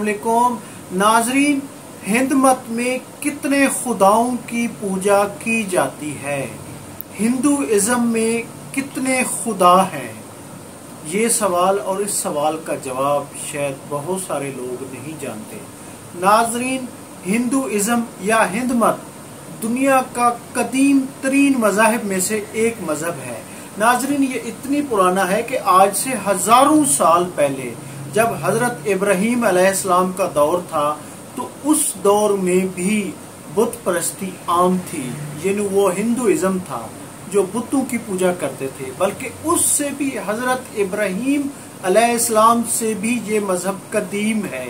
अस्सलामुअलैकुम नाजरीन, हिंद मत में कितने खुदाओं की पूजा की जाती है? हिंदुइज्म में कितने खुदा हैं? ये सवाल और इस सवाल का जवाब शायद बहुत सारे लोग नहीं जानते। नाजरीन, हिंदुइज्म या हिंद मत दुनिया का कदीम तरीन मज़ाहिब में से एक मज़हब है। नाजरीन, ये इतनी पुराना है कि आज से हजारों साल पहले जब हजरत इब्राहीम अलैहिस्सलाम का दौर था तो उस दौर में भी बुत परस्ती आम थी, यानी वो हिंदुइज्म था जो बुतों की पूजा करते थे। बल्कि उससे भी हजरत इब्राहीम अलैहिस्सलाम से भी ये मजहब कदीम है।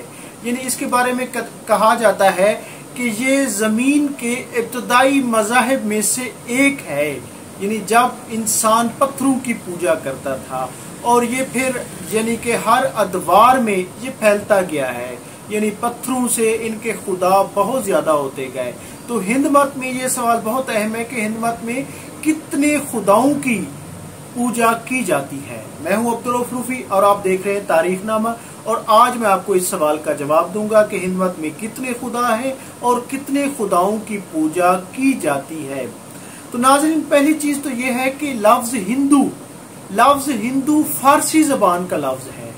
यानी इसके बारे में कहा जाता है कि ये जमीन के इब्तदाई मज़ाहिब में से एक है। यानी जब इंसान पत्थरों की पूजा करता था और ये फिर यानी कि हर अदवार में ये फैलता गया है, यानी पत्थरों से इनके खुदा बहुत ज्यादा होते गए। तो हिंद मत में ये सवाल बहुत अहम है कि हिंद मत में कितने खुदाओं की पूजा की जाती है। मैं हूं अब्दुल रऊफ रूफी और आप देख रहे हैं तारीखनामा, और आज मैं आपको इस सवाल का जवाब दूंगा कि हिंद मत में कितने खुदा हैं और कितने खुदाओं की पूजा की जाती है। तो नाज़रीन, पहली चीज तो ये है कि लफ्ज हिंदू फारसी जबान का लफ्ज है,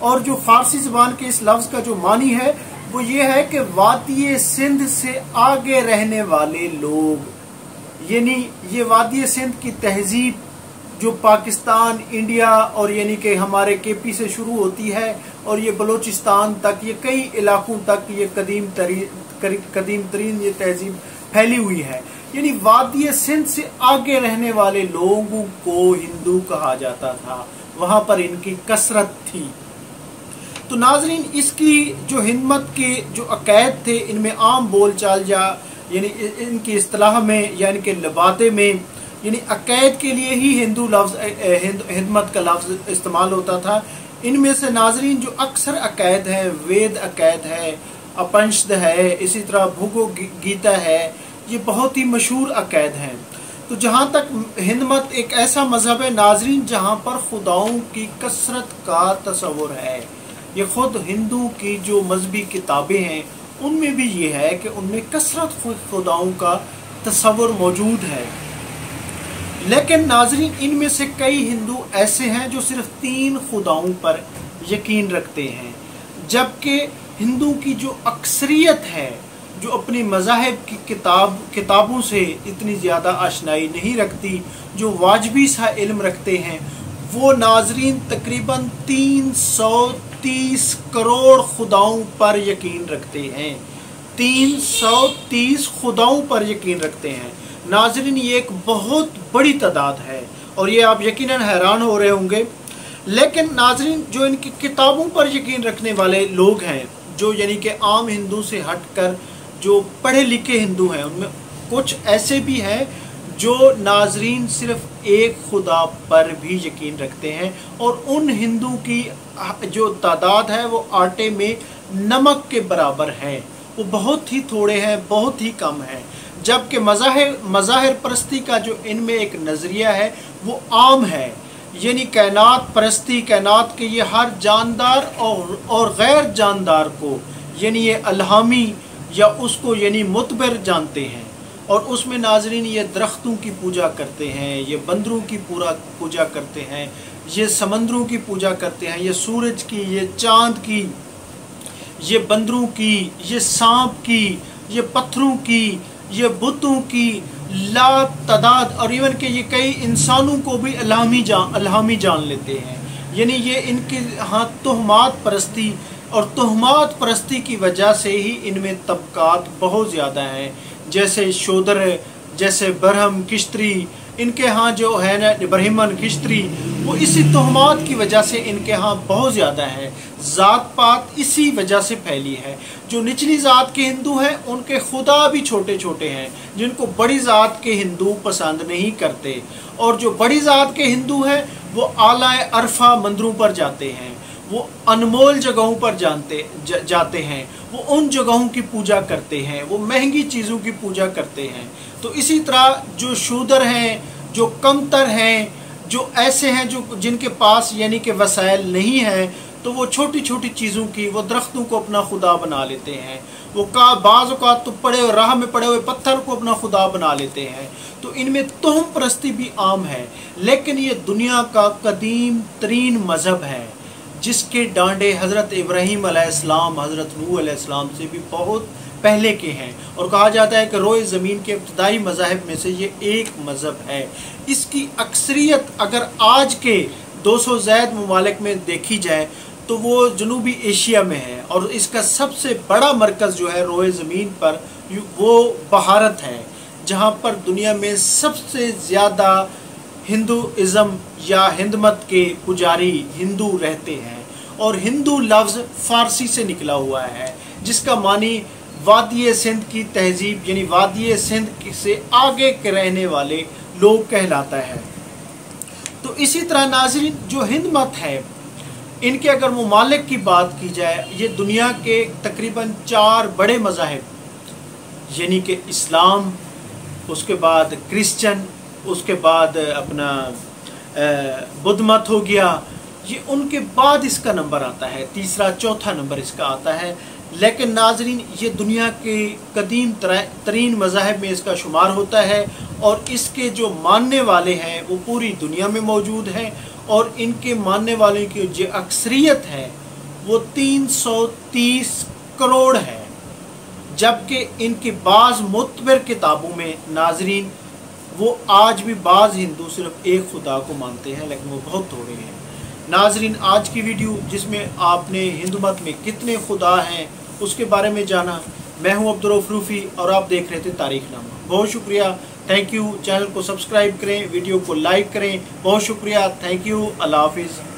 और जो फारसी जबान के इस लफ्ज का जो मानी है वो ये है कि वादी सिंध से आगे रहने वाले लोग। यानी ये वादी सिंध की तहजीब जो पाकिस्तान, इंडिया और यानी कि हमारे केपी से शुरू होती है और ये बलोचिस्तान तक, ये कई इलाकों तक ये कदीम तरीन ये तहजीब फैली हुई है। यानी वादी सिंध से आगे रहने वाले लोगों को हिंदू कहा जाता था, वहां पर इनकी कसरत थी। तो नाजरीन, इसकी जो हिंद मत के जो अकायद थे इनमें आम बोल चाल यानी इनकी इस्तिलाह में यानी कि लबाते में यानी अकायद के लिए ही हिंदू लफ्ज हिंद मत का लफ्ज इस्तेमाल होता था। इनमें से नाजरीन जो अक्सर अकायद है, वेद अकायद है, अपनिषद है, इसी तरह भगवद गीता है, ये बहुत ही मशहूर अकायद हैं। तो जहाँ तक हिंद मत एक ऐसा मजहब है नाजरीन जहाँ पर खुदाओं की कसरत का तस्वुर है। ये खुद हिंदू की जो मजहबी किताबें हैं उनमें भी ये है कि उनमें कसरत खुदाओं का तस्वुर मौजूद है। लेकिन नाजरीन, इनमें से कई हिंदू ऐसे हैं जो सिर्फ 3 खुदाओं पर यकीन रखते हैं, जबकि हिंदू की जो अक्सरियत है जो अपनी मज़ाहिब की किताबों से इतनी ज़्यादा आशनाई नहीं रखती, जो वाजबी सा इल्म रखते हैं, वो नाजरीन तकरीबन 330 करोड़ खुदाओं पर यकीन रखते हैं। 330 खुदाओं पर यकीन रखते हैं। नाजरीन, ये एक बहुत बड़ी तादाद है और ये आप यकीनन हैरान हो रहे होंगे। लेकिन नाजरीन, जो इनकी किताबों पर यकीन रखने वाले लोग हैं, जो यानी कि आम हिंदू से हटकर जो पढ़े लिखे हिंदू हैं, उनमें कुछ ऐसे भी हैं जो नाजरीन सिर्फ एक खुदा पर भी यकीन रखते हैं, और उन हिंदू की जो तादाद है वो आटे में नमक के बराबर है। वो बहुत ही थोड़े हैं, बहुत ही कम है। जबकि मज़ाहिर परस्ती का जो इनमें एक नज़रिया है वो आम है। यानी कायनात परस्ती, कायनात के ये हर जानदार और गैर जानदार को यानी ये अल्हामी या उसको यानी मुतबर जानते हैं, और उसमें नाजरीन ये दरख्तों की पूजा करते हैं, ये बंदरों की पूजा करते हैं, ये समंदरों की पूजा करते हैं, ये सूरज की, ये चांद की, ये बंदरों की, ये सांप की, ये पत्थरों की, ये बुतों की ला तादाद, और इवन के ये कई इंसानों को भी अल्हामी जान लेते हैं। यानी ये इनके यहाँ तोहमात परस्ती, और तोहमात परस्ती की वजह से ही इनमें तबकात बहुत ज़्यादा हैं। जैसे शोदर, जैसे बरहम किश्तरी, इनके यहाँ जो है ना ब्रह्मन किश्तरी, वो इसी तोहमात की वजह से इनके यहाँ बहुत ज़्यादा है। ज़ात पात इसी वजह से फैली है। जो निचली ज़ात के हिंदू हैं उनके खुदा भी छोटे छोटे हैं, जिनको बड़ी ज़ात के हिंदू पसंद नहीं करते, और जो बड़ी ज़ात के हिंदू हैं वो आला अरफा मंदिरों पर जाते हैं, वो अनमोल जगहों पर जाते हैं, वो उन जगहों की पूजा करते हैं, वो महंगी चीज़ों की पूजा करते हैं। तो इसी तरह जो शूदर हैं, जो कमतर हैं, जो ऐसे हैं जो जिनके पास यानी कि वसाइल नहीं है, तो वो छोटी छोटी चीज़ों की, वो दरख्तों को अपना खुदा बना लेते हैं, वो बाज़ औक़ात तो राह में पड़े हुए पत्थर को अपना खुदा बना लेते हैं। तो इनमें तोहम परस्ती भी आम है, लेकिन ये दुनिया का कदीम तरीन मज़हब है जिसके डांडे हज़रत इब्राहीम अलैहिस्सलाम, हज़रत नूह अलैहिस्सलाम से भी बहुत पहले के हैं। और कहा जाता है कि रोए ज़मीन के इब्तदाई मज़ाहिब में से ये एक मज़हब है। इसकी अक्सरियत अगर आज के 200 ज़ायद ममालिक में देखी जाए तो वो जनूबी एशिया में है, और इसका सबसे बड़ा मरकज़ जो है रोए ज़मीन पर वो भारत है, जहाँ पर दुनिया में सबसे ज़्यादा हिंदुइज़्म या हिंदमत के पुजारी हिंदू रहते हैं। और हिंदू लफ्ज़ फ़ारसी से निकला हुआ है जिसका मानी वादी सिंध की तहजीब यानी वादी सिंध से आगे के रहने वाले लोग कहलाता है। तो इसी तरह नाज़रीन, जो हिंद मत है, इनके अगर ममालिक की बात की जाए, ये दुनिया के तकरीबन 4 बड़े मज़ाहिब यानी कि इस्लाम, उसके बाद क्रिश्चन, उसके बाद अपना बुद्ध मत हो गया, ये उनके बाद इसका नंबर आता है, तीसरा चौथा नंबर इसका आता है। लेकिन नाज़रीन, ये दुनिया के कदीम तरीन मज़ाहिब में इसका शुमार होता है, और इसके जो मानने वाले हैं वो पूरी दुनिया में मौजूद हैं, और इनके मानने वालों की जो अक्सरियत है वो 330 करोड़ है। जबकि इनकी बाज़ मुतबर किताबों में नाज़रीन वो आज भी बाज़ हिंदू सिर्फ एक खुदा को मानते हैं, लेकिन वो बहुत थोड़े हैं। नाज़रीन, आज की वीडियो जिसमें आपने हिंदू मत में कितने खुदा हैं उसके बारे में जाना। मैं हूं अब्दुर्रऊफ़ रूफ़ी और आप देख रहे थे तारीख़नामा। बहुत शुक्रिया, थैंक यू। चैनल को सब्सक्राइब करें, वीडियो को लाइक करें। बहुत शुक्रिया, थैंक यू, अल्लाह हाफ़िज़।